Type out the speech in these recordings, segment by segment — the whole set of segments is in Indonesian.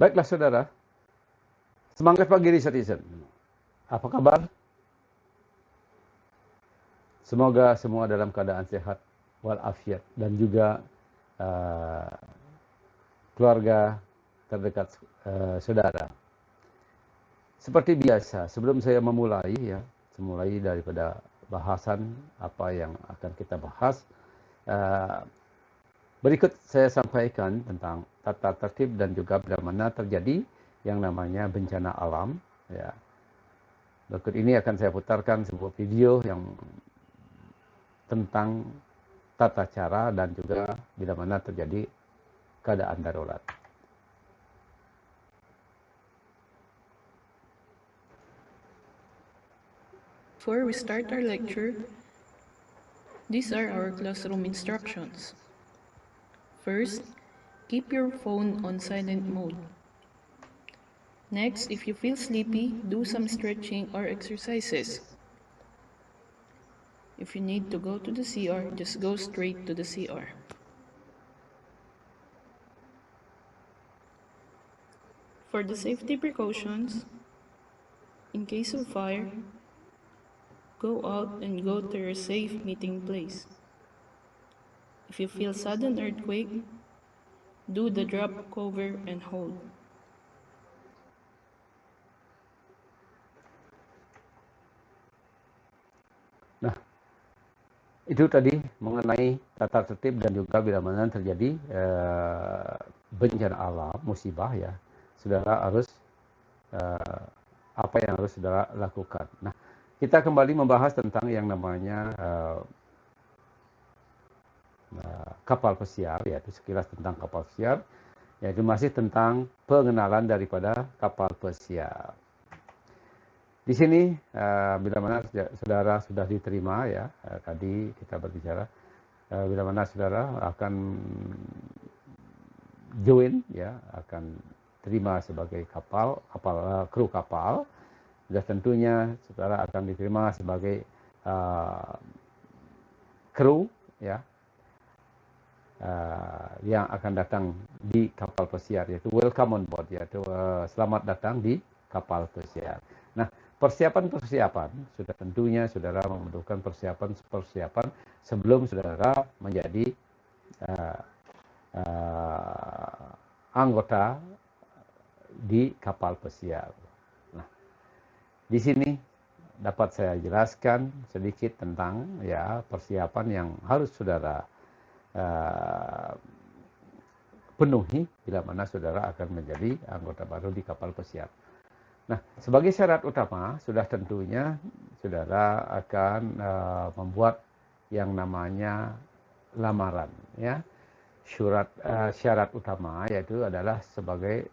Baiklah saudara, semangat pagi Citizen. Apa kabar? Semoga semua dalam keadaan sehat walafiat dan juga keluarga terdekat saudara. Seperti biasa, sebelum saya memulai daripada bahasan apa yang akan kita bahas, berikut saya sampaikan tentang tata tertib dan juga bila mana terjadi yang namanya bencana alam. Ya. Berikut ini akan saya putarkan sebuah video yang tentang tata cara dan juga bila mana terjadi keadaan darurat. Before we start our lecture, these are our classroom instructions. First, keep your phone on silent mode. Next, if you feel sleepy, do some stretching or exercises. If you need to go to the CR, just go straight to the CR. For the safety precautions, in case of fire, go out and go to your safe meeting place. If you feel sudden earthquake, do the drop, cover, and hold. Nah, itu tadi mengenai tata tertib dan juga bila mana terjadi bencana alam, musibah ya, saudara harus apa yang harus saudara lakukan. Nah, kita kembali membahas tentang yang namanya kapal pesiar, yaitu sekilas tentang kapal pesiar, yaitu masih tentang pengenalan daripada kapal pesiar. Di sini bila mana saudara sudah diterima ya, tadi kita berbicara bila mana saudara akan join ya, akan terima sebagai kru kapal, dan tentunya saudara akan diterima sebagai kru ya, yang akan datang di kapal pesiar, yaitu welcome on board, yaitu selamat datang di kapal pesiar. Nah, persiapan sudah tentunya saudara memerlukan persiapan sebelum saudara menjadi anggota di kapal pesiar. Nah, di sini dapat saya jelaskan sedikit tentang ya persiapan yang harus saudara penuhi bila mana saudara akan menjadi anggota baru di kapal pesiar. Nah, sebagai syarat utama sudah tentunya saudara akan membuat yang namanya lamaran ya. Syarat utama yaitu adalah sebagai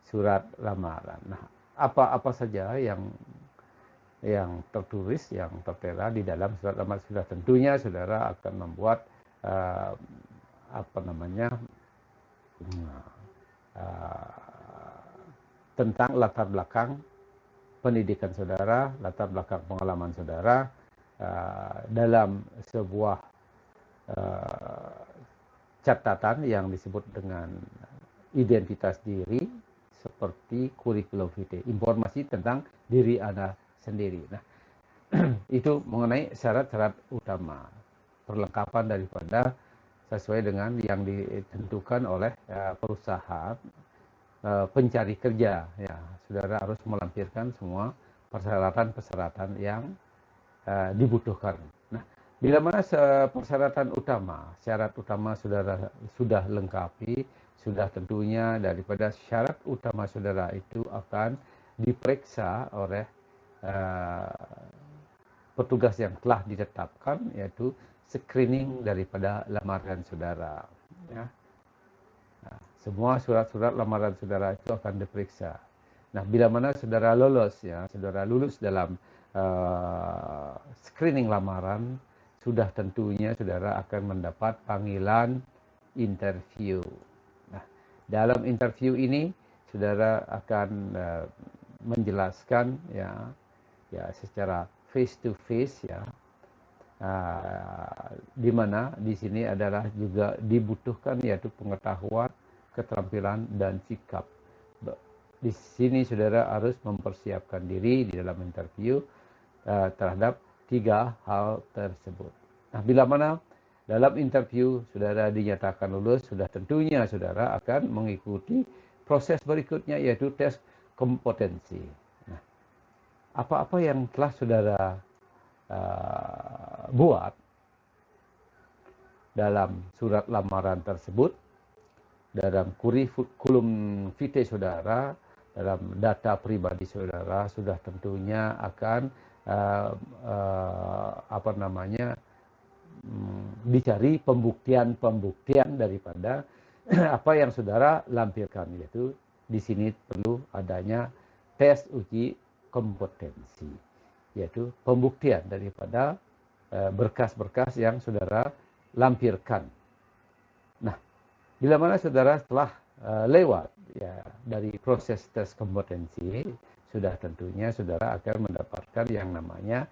surat lamaran. Nah, apa saja yang tertulis, yang tertera di dalam surat lamaran, sudah tentunya saudara akan membuat tentang latar belakang pendidikan saudara, latar belakang pengalaman saudara dalam sebuah catatan yang disebut dengan identitas diri, seperti kurikulum vitae, informasi tentang diri Anda sendiri. Nah, itu mengenai syarat-syarat utama perlengkapan daripada sesuai dengan yang ditentukan oleh perusahaan pencari kerja ya. Saudara harus melampirkan semua persyaratan yang dibutuhkan. Nah, bila mana syarat utama saudara sudah lengkapi, sudah tentunya daripada syarat utama saudara itu akan diperiksa oleh petugas yang telah ditetapkan, yaitu screening daripada lamaran saudara ya. Nah, semua surat-surat lamaran saudara itu akan diperiksa. Nah, bila mana saudara lulus dalam screening lamaran, sudah tentunya saudara akan mendapat panggilan interview. Nah, dalam interview ini saudara akan menjelaskan ya secara face to face ya. Di mana di sini adalah juga dibutuhkan yaitu pengetahuan, keterampilan dan sikap di sini saudara harus mempersiapkan diri di dalam interview terhadap 3 hal tersebut. Nah, bila mana dalam interview saudara dinyatakan lulus, sudah tentunya saudara akan mengikuti proses berikutnya, yaitu tes kompetensi. Nah, apa-apa yang telah saudara buat dalam surat lamaran tersebut, dalam kurikulum vitae saudara, dalam data pribadi saudara, sudah tentunya akan dicari pembuktian daripada apa yang saudara lampirkan, yaitu di sini perlu adanya tes uji kompetensi, yaitu pembuktian daripada berkas-berkas yang saudara lampirkan. Nah, bila mana saudara telah lewat ya dari proses tes kompetensi, sudah tentunya saudara akan mendapatkan yang namanya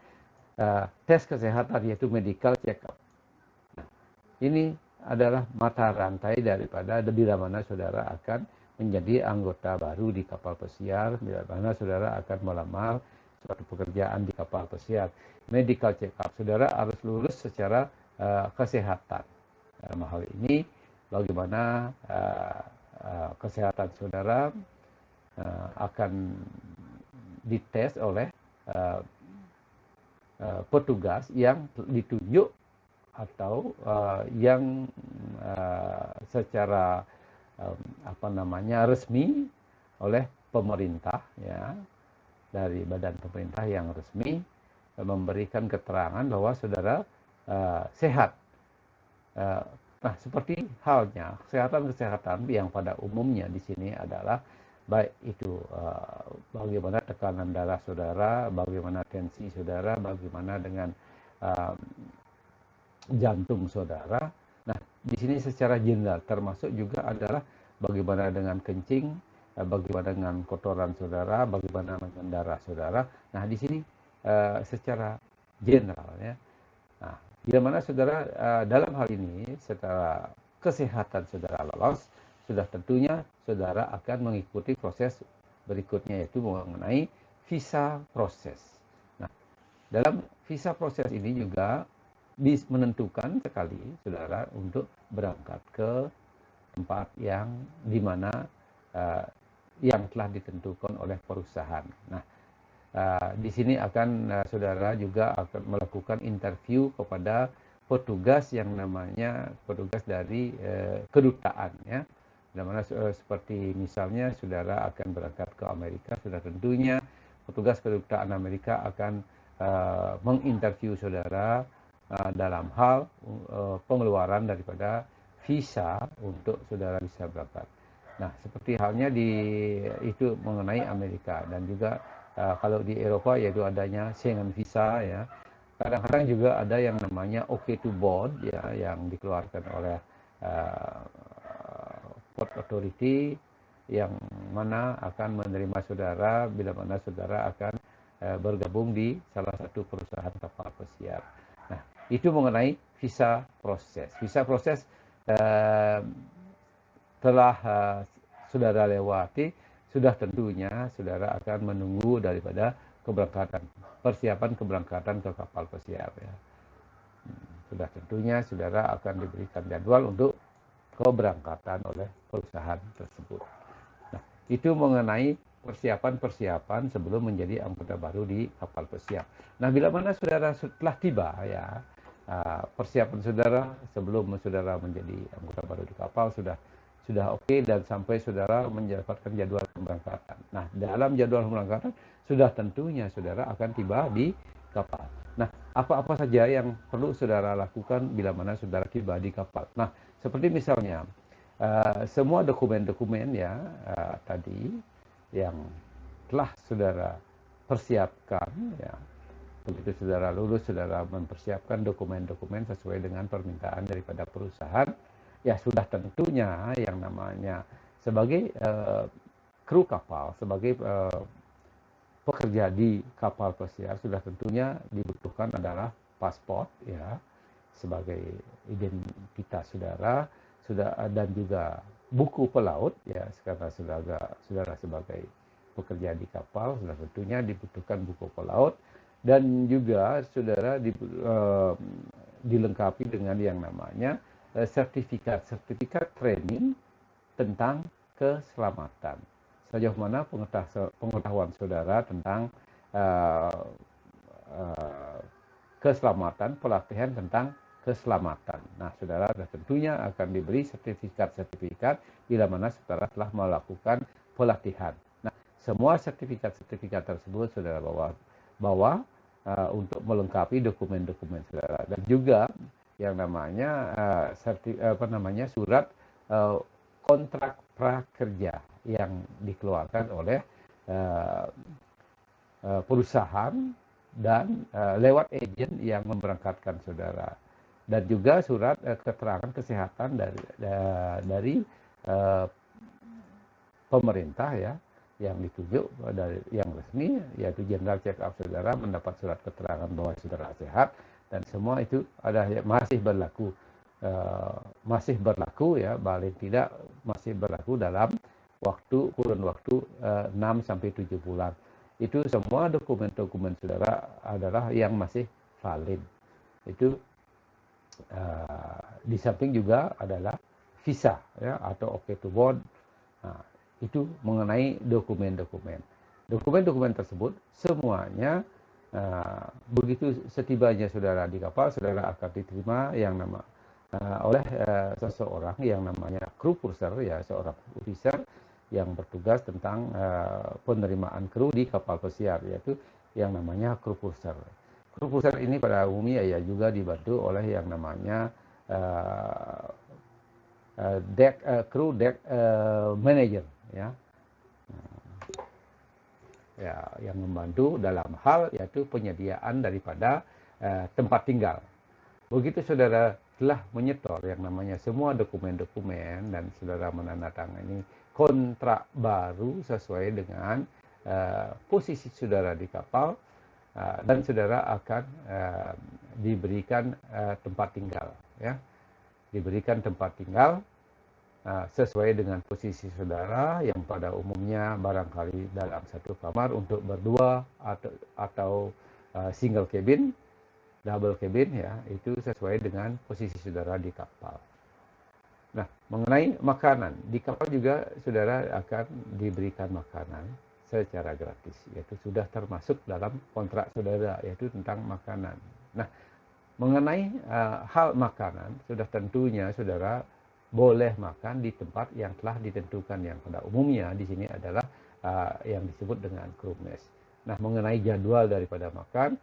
tes kesehatan, yaitu medical check-up. Nah, ini adalah mata rantai daripada bila mana saudara akan menjadi anggota baru di kapal pesiar, bila mana saudara akan melamar suatu pekerjaan di kapal pesiar. Medical check-up, saudara harus lulus secara kesehatan. Dalam hal ini, bagaimana kesehatan saudara akan dites oleh petugas yang ditunjuk atau yang secara resmi oleh pemerintah, ya, dari badan pemerintah yang resmi, memberikan keterangan bahwa saudara sehat. Nah, seperti halnya kesehatan yang pada umumnya di sini adalah baik itu bagaimana tekanan darah saudara, bagaimana tensi saudara, bagaimana dengan jantung saudara. Nah, di sini secara general termasuk juga adalah bagaimana dengan kencing, bagaimana dengan kotoran saudara, bagaimana dengan darah saudara. Nah, di sini secara general, ya. Nah, bila mana saudara dalam hal ini secara kesehatan saudara lolos, sudah tentunya saudara akan mengikuti proses berikutnya, yaitu mengenai visa proses. Nah, dalam visa proses ini juga menentukan sekali saudara untuk berangkat ke tempat yang dimana yang telah ditentukan oleh perusahaan. Nah, di sini akan saudara juga akan melakukan interview kepada petugas yang namanya petugas dari kedutaan, ya. Dimana seperti misalnya saudara akan berangkat ke Amerika, sudah tentunya petugas kedutaan Amerika akan menginterview saudara dalam hal pengeluaran daripada visa untuk saudara bisa berangkat. Nah, seperti halnya itu mengenai Amerika, dan juga kalau di Eropa yaitu adanya Schengen visa, ya. Kadang-kadang juga ada yang namanya OK to board, ya, yang dikeluarkan oleh Port Authority, yang mana akan menerima saudara bila mana saudara akan bergabung di salah satu perusahaan kapal pesiar. Nah, itu mengenai visa proses. Visa proses telah saudara lewati, sudah tentunya saudara akan menunggu daripada persiapan keberangkatan ke kapal pesiar, ya. Sudah tentunya saudara akan diberikan jadwal untuk keberangkatan oleh perusahaan tersebut. Nah, itu mengenai persiapan sebelum menjadi anggota baru di kapal pesiar. Nah, bila mana saudara setelah tiba, ya, persiapan saudara sebelum saudara menjadi anggota baru di kapal sudah oke, dan sampai saudara mendapatkan jadwal keberangkatan. Nah, dalam jadwal keberangkatan sudah tentunya saudara akan tiba di kapal. Nah, apa-apa saja yang perlu saudara lakukan bila mana saudara tiba di kapal? Nah, seperti misalnya semua dokumen-dokumen, ya, tadi yang telah saudara persiapkan, ya. Begitu saudara lulus, saudara mempersiapkan dokumen-dokumen sesuai dengan permintaan daripada perusahaan. Ya, sudah tentunya yang namanya sebagai kru kapal, sebagai pekerja di kapal pesiar, sudah tentunya dibutuhkan adalah paspor, ya, sebagai identitas saudara, dan juga buku pelaut, ya, karena saudara sebagai bekerja di kapal, sudah tentunya dibutuhkan buku pelaut dan juga saudara dilengkapi dengan yang namanya sertifikat training tentang keselamatan. Sejauh mana pengetahuan saudara tentang keselamatan, pelatihan tentang keselamatan. Nah, saudara tentunya akan diberi sertifikat bila mana saudara telah melakukan pelatihan. Nah, semua sertifikat tersebut saudara bawa untuk melengkapi dokumen-dokumen saudara, dan juga yang namanya surat kontrak prakerja yang dikeluarkan oleh perusahaan dan lewat agen yang memberangkatkan saudara, dan juga surat keterangan kesehatan dari pemerintah ya, yang ditunjuk dari yang resmi, yaitu General Check Up saudara, mendapat surat keterangan bahwa saudara sehat, dan semua itu masih berlaku ya, paling tidak masih berlaku dalam kurun waktu 6 sampai 7 bulan. Itu semua dokumen-dokumen saudara adalah yang masih valid. Itu di samping juga adalah visa ya, atau OK to board. Nah, itu mengenai dokumen-dokumen. Dokumen-dokumen tersebut semuanya begitu setibanya saudara di kapal, saudara akan diterima yang oleh seseorang yang namanya crew purser ya, seorang officer yang bertugas tentang penerimaan kru di kapal pesiar, yaitu yang namanya crew purser. Crew purser ini pada umumnya ya juga dibantu oleh yang namanya crew deck manager ya. Ya, yang membantu dalam hal yaitu penyediaan daripada tempat tinggal. Begitu saudara telah menyetor yang namanya semua dokumen-dokumen dan saudara menandatangani kontrak baru sesuai dengan posisi saudara di kapal, dan saudara akan diberikan tempat tinggal ya, diberikan tempat tinggal sesuai dengan posisi saudara, yang pada umumnya barangkali dalam satu kamar untuk berdua atau single cabin, double cabin ya, itu sesuai dengan posisi saudara di kapal. Nah, mengenai makanan, di kapal juga saudara akan diberikan makanan secara gratis, yaitu sudah termasuk dalam kontrak saudara, yaitu tentang makanan. Nah, mengenai hal makanan, sudah tentunya saudara boleh makan di tempat yang telah ditentukan, yang pada umumnya di sini adalah yang disebut dengan crew mess. Nah, mengenai jadwal daripada makan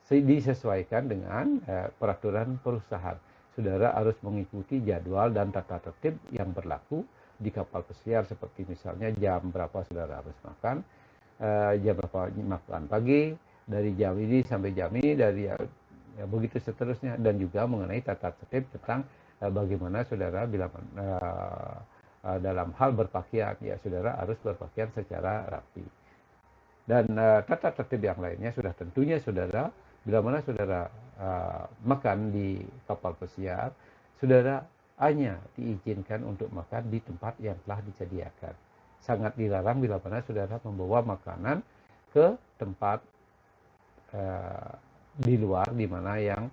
disesuaikan dengan peraturan perusahaan. Saudara harus mengikuti jadwal dan tata tertib yang berlaku di kapal pesiar, seperti misalnya jam berapa saudara harus makan, jam berapa makan pagi, dari jam ini sampai jam ini, begitu seterusnya, dan juga mengenai tata tertib tentang bagaimana saudara bila dalam hal berpakaian ya, saudara harus berpakaian secara rapi. Dan tata tertib yang lainnya sudah tentunya saudara, bila mana saudara makan di kapal pesiar, saudara hanya diizinkan untuk makan di tempat yang telah disediakan. Sangat dilarang bila mana saudara membawa makanan ke tempat di luar, di mana yang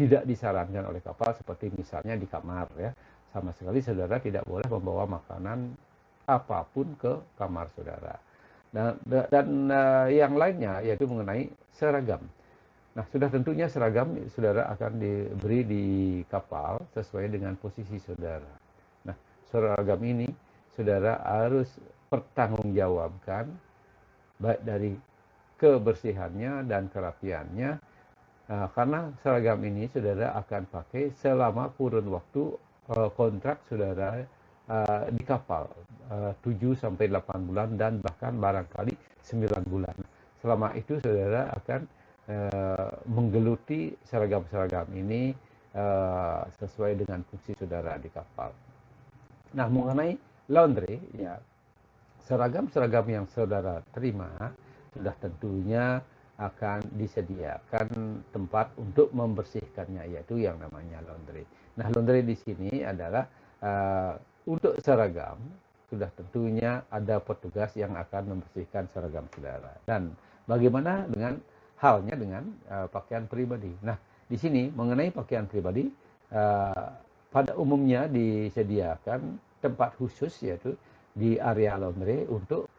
tidak disarankan oleh kapal, seperti misalnya di kamar ya. Sama sekali saudara tidak boleh membawa makanan apapun ke kamar saudara. Dan yang lainnya yaitu mengenai seragam. Nah, sudah tentunya seragam saudara akan diberi di kapal sesuai dengan posisi saudara. Nah, seragam ini saudara harus pertanggungjawabkan baik dari kebersihannya dan kerapiannya, karena seragam ini saudara akan pakai selama kurun waktu kontrak saudara di kapal 7 sampai 8 bulan dan bahkan barangkali 9 bulan. Selama itu saudara akan menggeluti seragam-seragam ini sesuai dengan fungsi saudara di kapal. Nah, mengenai laundry ya, seragam-seragam yang saudara terima sudah tentunya akan disediakan tempat untuk membersihkannya, yaitu yang namanya laundry. Nah, laundry di sini adalah untuk seragam sudah tentunya ada petugas yang akan membersihkan seragam saudara. Dan bagaimana dengan halnya dengan pakaian pribadi. Nah, di sini mengenai pakaian pribadi, pada umumnya disediakan tempat khusus yaitu di area laundry untuk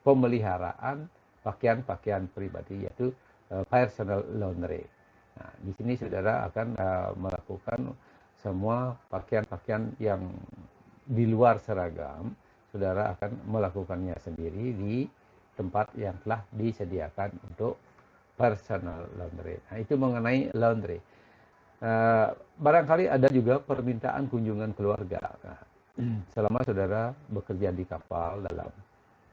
pemeliharaan pakaian-pakaian pribadi yaitu personal laundry. Nah, di sini saudara akan melakukan semua pakaian-pakaian yang di luar seragam, saudara akan melakukannya sendiri di tempat yang telah disediakan untuk personal laundry. Nah, itu mengenai laundry. Barangkali ada juga permintaan kunjungan keluarga. Nah, selama saudara bekerja di kapal dalam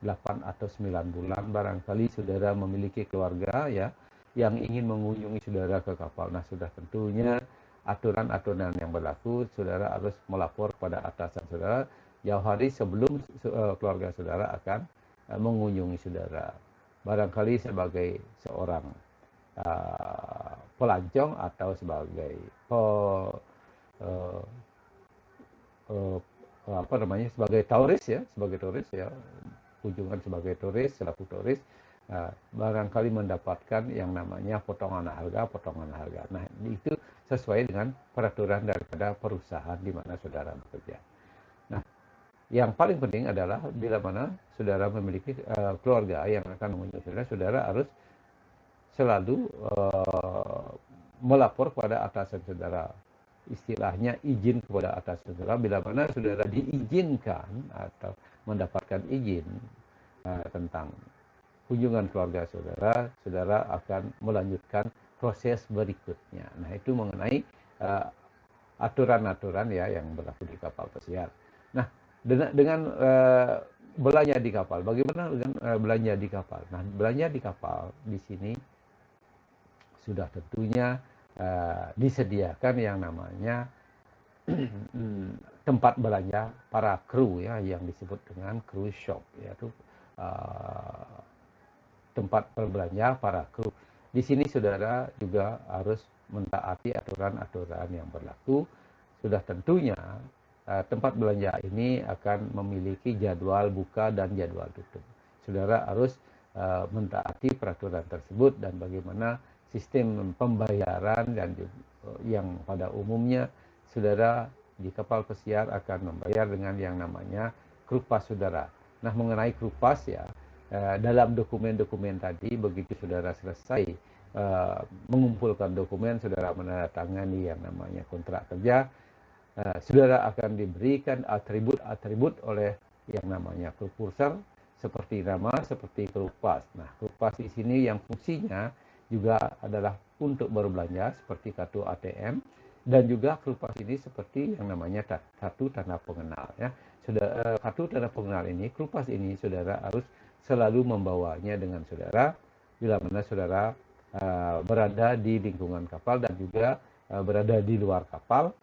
8 atau 9 bulan, barangkali saudara memiliki keluarga ya yang ingin mengunjungi saudara ke kapal. Nah, sudah tentunya aturan-aturan yang berlaku, saudara harus melapor kepada atasan saudara jauh hari sebelum keluarga saudara akan mengunjungi saudara. Barangkali sebagai seorang pelancong atau sebagai sebagai turis ya, kunjungan sebagai turis, selaku turis, barangkali mendapatkan yang namanya potongan harga. Nah, itu sesuai dengan peraturan daripada perusahaan di mana saudara bekerja. Nah, yang paling penting adalah bila mana saudara memiliki keluarga yang akan mengunjungi saudara, saudara harus selalu melapor kepada atasan saudara. Istilahnya izin kepada atasan saudara. Bila mana saudara diizinkan atau mendapatkan izin tentang kunjungan keluarga saudara, saudara akan melanjutkan proses berikutnya. Nah, itu mengenai aturan-aturan ya yang berlaku di kapal pesiar. Nah, dengan belanja di kapal, bagaimana dengan belanja di kapal? Nah, belanja di kapal di sini sudah tentunya disediakan yang namanya tempat belanja para kru ya, yang disebut dengan cruise shop, yaitu tempat berbelanja para kru. Di sini saudara juga harus mentaati aturan-aturan yang berlaku. Sudah tentunya tempat belanja ini akan memiliki jadwal buka dan jadwal tutup. Saudara harus mentaati peraturan tersebut dan bagaimana sistem pembayaran dan yang pada umumnya saudara di kapal pesiar akan membayar dengan yang namanya krupas saudara. Nah, mengenai krupas ya, dalam dokumen-dokumen tadi, begitu saudara selesai mengumpulkan dokumen, saudara menandatangani yang namanya kontrak kerja, saudara akan diberikan atribut-atribut oleh yang namanya kru purser, seperti nama, seperti krupas. Nah, krupas di sini yang fungsinya juga adalah untuk berbelanja seperti kartu ATM, dan juga krupas ini seperti yang namanya kartu tanda pengenal ya. Kartu tanda pengenal ini, krupas ini saudara harus selalu membawanya dengan saudara bila mana saudara berada di lingkungan kapal dan juga berada di luar kapal.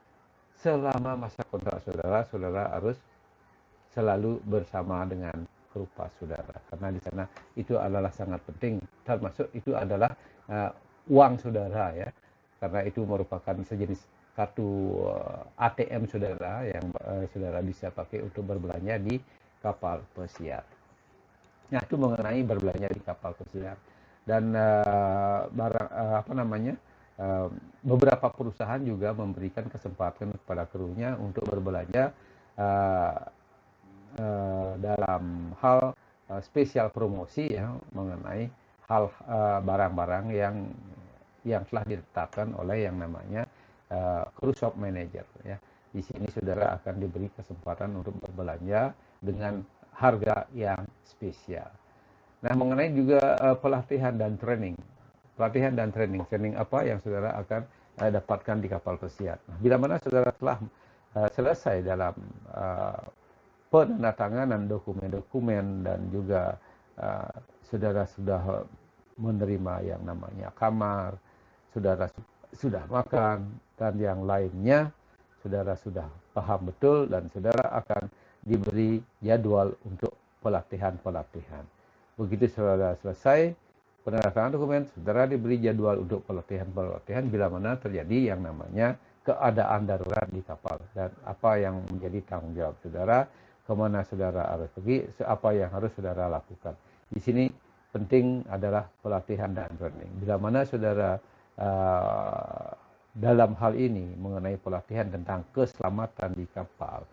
Selama masa kontrak saudara, saudara harus selalu bersama dengan krupas saudara, karena di sana itu adalah sangat penting, termasuk itu adalah uang saudara ya, karena itu merupakan sejenis kartu ATM saudara yang saudara bisa pakai untuk berbelanja di kapal pesiar. Nah, itu mengenai berbelanja di kapal pesiar. Dan beberapa perusahaan juga memberikan kesempatan kepada krunya untuk berbelanja dalam hal spesial promosi ya, mengenai hal barang-barang yang telah ditetapkan oleh yang namanya cruise shop manager ya. Di sini saudara akan diberi kesempatan untuk berbelanja dengan harga yang spesial. Nah, mengenai juga pelatihan dan training. Training apa yang saudara akan dapatkan di kapal pesiar. Nah, bila mana saudara telah selesai dalam penandatanganan dokumen-dokumen dan juga saudara sudah menerima yang namanya kamar, saudara sudah makan dan yang lainnya, saudara sudah paham betul dan saudara akan diberi jadwal untuk pelatihan-pelatihan. Begitu saudara selesai penandatanganan dokumen, saudara diberi jadwal untuk pelatihan-pelatihan bila mana terjadi yang namanya keadaan darurat di kapal dan apa yang menjadi tanggung jawab saudara, kemana saudara harus pergi, apa yang harus saudara lakukan. Di sini penting adalah pelatihan dan training. Bila mana saudara dalam hal ini mengenai pelatihan tentang keselamatan di kapal,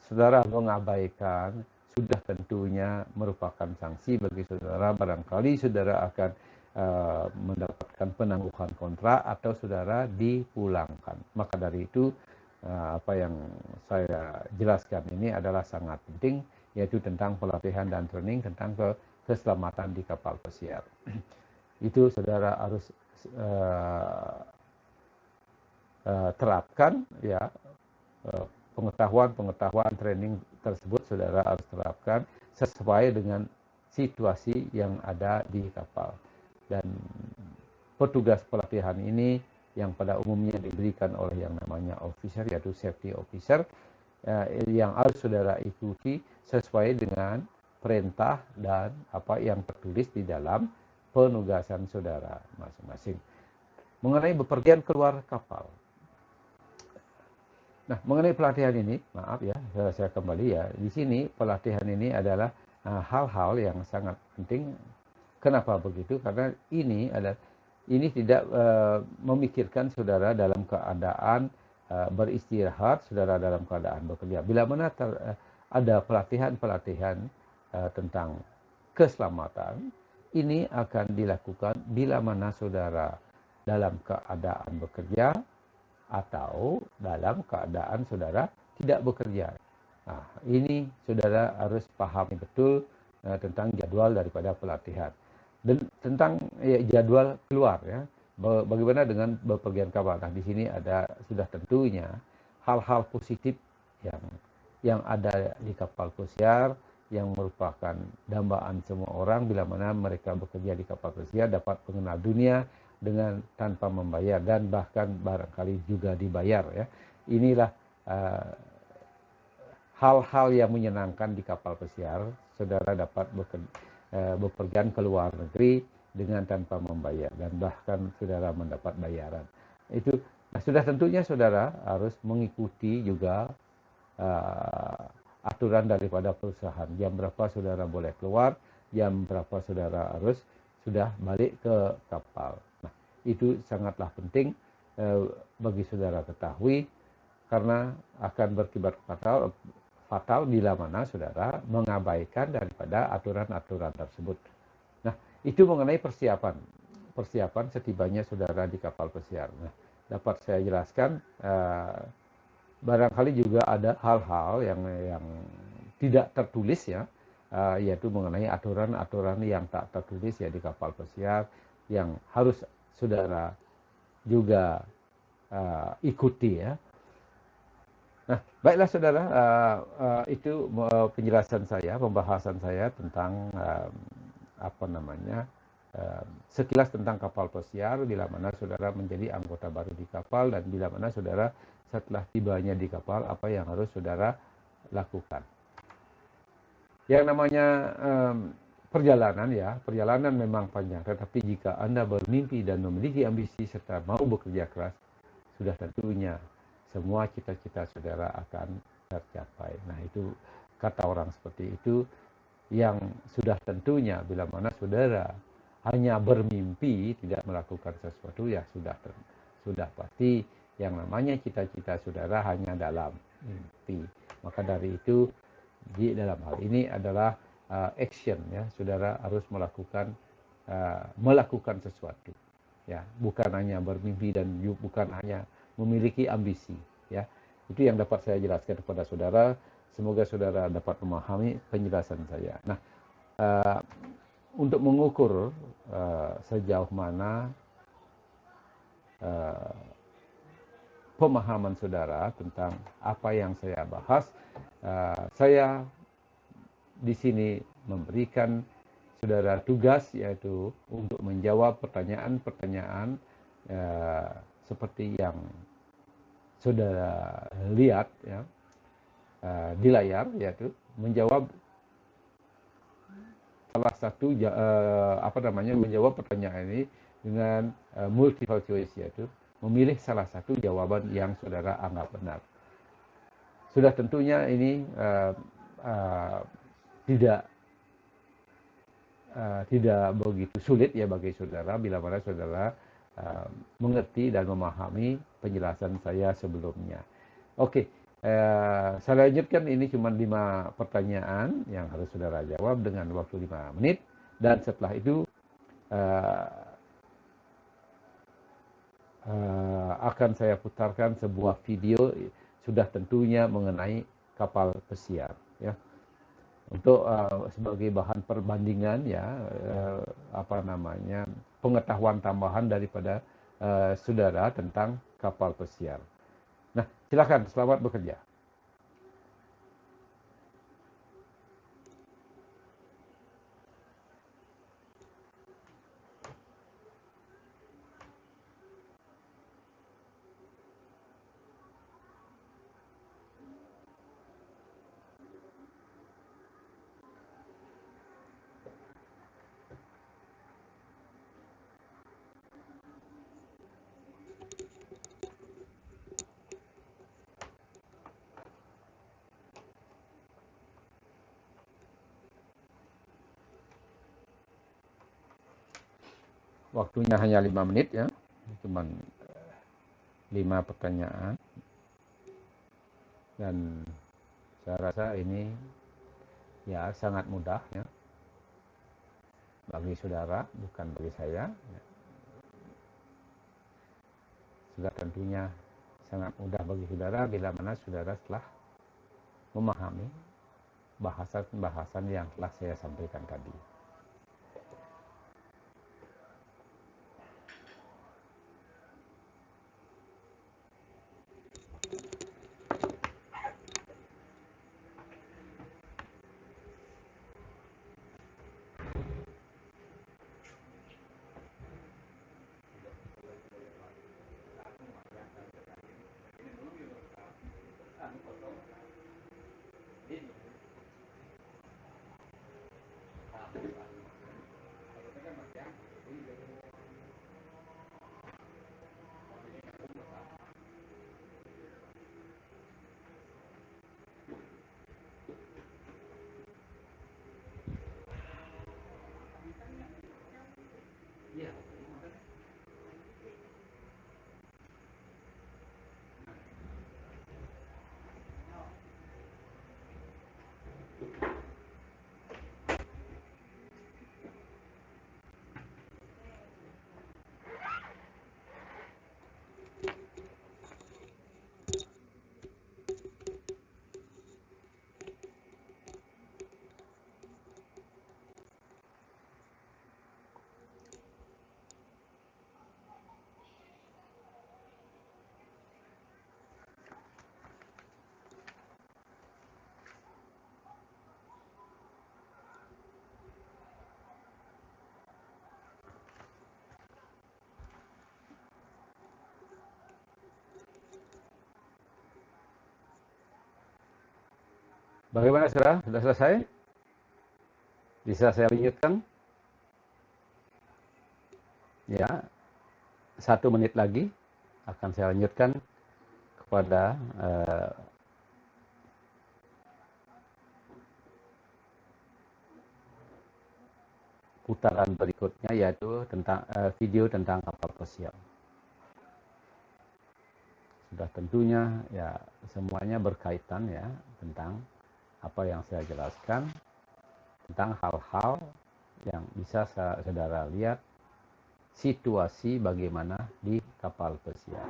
saudara mengabaikan, sudah tentunya merupakan sanksi bagi saudara. Barangkali saudara akan mendapatkan penangguhan kontrak atau saudara dipulangkan. Maka dari itu apa yang saya jelaskan ini adalah sangat penting, yaitu tentang pelatihan dan training tentang keselamatan di kapal pesiar. Itu saudara harus terapkan, ya, pengetahuan training tersebut saudara harus terapkan sesuai dengan situasi yang ada di kapal. Dan petugas pelatihan ini yang pada umumnya diberikan oleh yang namanya officer, yaitu safety officer, yang harus saudara ikuti sesuai dengan perintah dan apa yang tertulis di dalam penugasan saudara masing-masing. Mengenai bepergian keluar kapal. Nah, mengenai pelatihan ini, maaf ya, saya kembali ya. Di sini pelatihan ini adalah hal-hal yang sangat penting. Kenapa begitu? Karena ini tidak memikirkan saudara dalam keadaan beristirahat, saudara dalam keadaan bekerja. Bila mana ada pelatihan-pelatihan tentang keselamatan, ini akan dilakukan bila mana saudara dalam keadaan bekerja atau dalam keadaan saudara tidak bekerja. Nah, ini saudara harus pahami betul tentang jadwal daripada pelatihan. Dan tentang jadwal keluar, ya, bagaimana dengan bepergian kapal. Nah, di sini ada sudah tentunya hal-hal positif yang ada di kapal pesiar, yang merupakan dambaan semua orang bila mana mereka bekerja di kapal pesiar dapat mengenal dunia dengan tanpa membayar dan bahkan barangkali juga dibayar, ya. Inilah hal-hal yang menyenangkan di kapal pesiar. Saudara dapat bepergian ke luar negeri dengan tanpa membayar dan bahkan saudara mendapat bayaran. Itu sudah tentunya saudara harus mengikuti juga aturan daripada perusahaan. Jam berapa saudara boleh keluar, jam berapa saudara harus sudah balik ke kapal. Nah, itu sangatlah penting bagi saudara ketahui, karena akan berkibat fatal bila mana saudara mengabaikan daripada aturan-aturan tersebut. Nah, itu mengenai persiapan setibanya saudara di kapal pesiar. Nah, dapat saya jelaskan, barangkali juga ada hal-hal yang tidak tertulis, ya, yaitu mengenai aturan-aturan yang tak tertulis, ya, di kapal pesiar yang harus saudara juga ikuti, ya. Nah, baiklah saudara, itu penjelasan saya, pembahasan saya tentang sekilas tentang kapal pesiar bila mana saudara menjadi anggota baru di kapal, dan bila mana saudara setelah tibanya di kapal apa yang harus saudara lakukan. Yang namanya perjalanan memang panjang, tetapi jika Anda bermimpi dan memiliki ambisi serta mau bekerja keras, sudah tentunya semua cita-cita saudara akan tercapai. Nah, itu kata orang seperti itu yang sudah tentunya bila mana saudara hanya bermimpi tidak melakukan sesuatu, ya sudah pasti yang namanya cita-cita saudara hanya dalam mimpi. Maka dari itu di dalam hal ini adalah action, ya, saudara harus melakukan sesuatu, ya, bukan hanya bermimpi dan bukan hanya memiliki ambisi, ya. Itu yang dapat saya jelaskan kepada saudara. Semoga saudara dapat memahami penjelasan saya. Nah, untuk mengukur sejauh mana pemahaman saudara tentang apa yang saya bahas, saya di sini memberikan saudara tugas, yaitu untuk menjawab pertanyaan-pertanyaan seperti yang saudara lihat, ya, di layar, yaitu menjawab salah satu menjawab pertanyaan ini dengan multiple choice, yaitu memilih salah satu jawaban yang saudara anggap benar. Sudah tentunya ini tidak begitu sulit ya bagi saudara bila mana saudara mengerti dan memahami penjelasan saya sebelumnya. Oke, saya lanjutkan, ini cuma 5 pertanyaan yang harus saudara jawab dengan waktu 5 menit. Dan setelah itu akan saya putarkan sebuah video sudah tentunya mengenai kapal pesiar ya, untuk sebagai bahan perbandingan ya, pengetahuan tambahan daripada saudara tentang kapal pesiar. Nah, silakan, selamat bekerja. Waktunya hanya 5 menit ya, cuman 5 pertanyaan. Dan saya rasa ini ya sangat mudah ya bagi saudara, bukan bagi saya. Sudah tentunya sangat mudah bagi saudara bila mana saudara telah memahami bahasan-bahasan yang telah saya sampaikan tadi. Bagaimana saudara? Sudah selesai? Bisa saya lanjutkan? Ya, 1 menit lagi akan saya lanjutkan kepada putaran berikutnya, yaitu tentang video tentang kapal pesiar. Sudah tentunya ya semuanya berkaitan ya tentang apa yang saya jelaskan, tentang hal-hal yang bisa saudara lihat situasi bagaimana di kapal pesiar.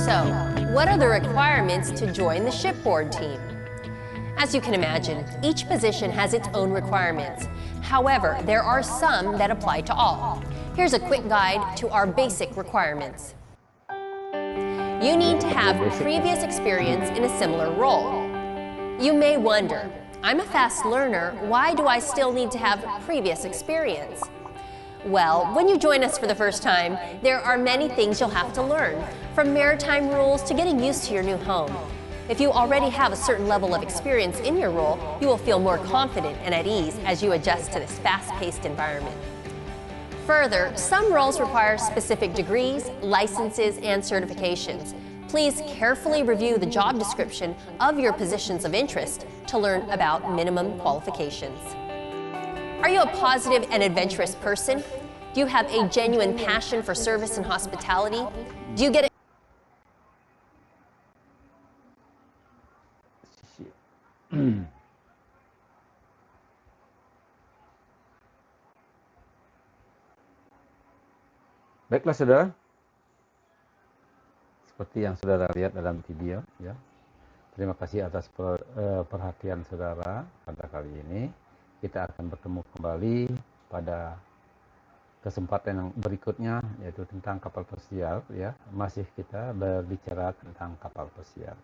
So, what are the requirements to join the shipboard team? As you can imagine, each position has its own requirements. However, there are some that apply to all. Here's a quick guide to our basic requirements. You need to have previous experience in a similar role. You may wonder, I'm a fast learner, why do I still need to have previous experience? Well, when you join us for the first time, there are many things you'll have to learn, from maritime rules to getting used to your new home. If you already have a certain level of experience in your role, you will feel more confident and at ease as you adjust to this fast-paced environment. Further, some roles require specific degrees, licenses, and certifications. Please carefully review the job description of your positions of interest to learn about minimum qualifications. Are you a positive and adventurous person? Do you have a genuine passion for service and hospitality? Do you get it? Baiklah saudara, seperti yang saudara lihat dalam video ya. Terima kasih atas perhatian saudara pada kali ini. Kita akan bertemu kembali pada kesempatan yang berikutnya, yaitu tentang kapal pesiar ya. Masih kita berbicara tentang kapal pesiar.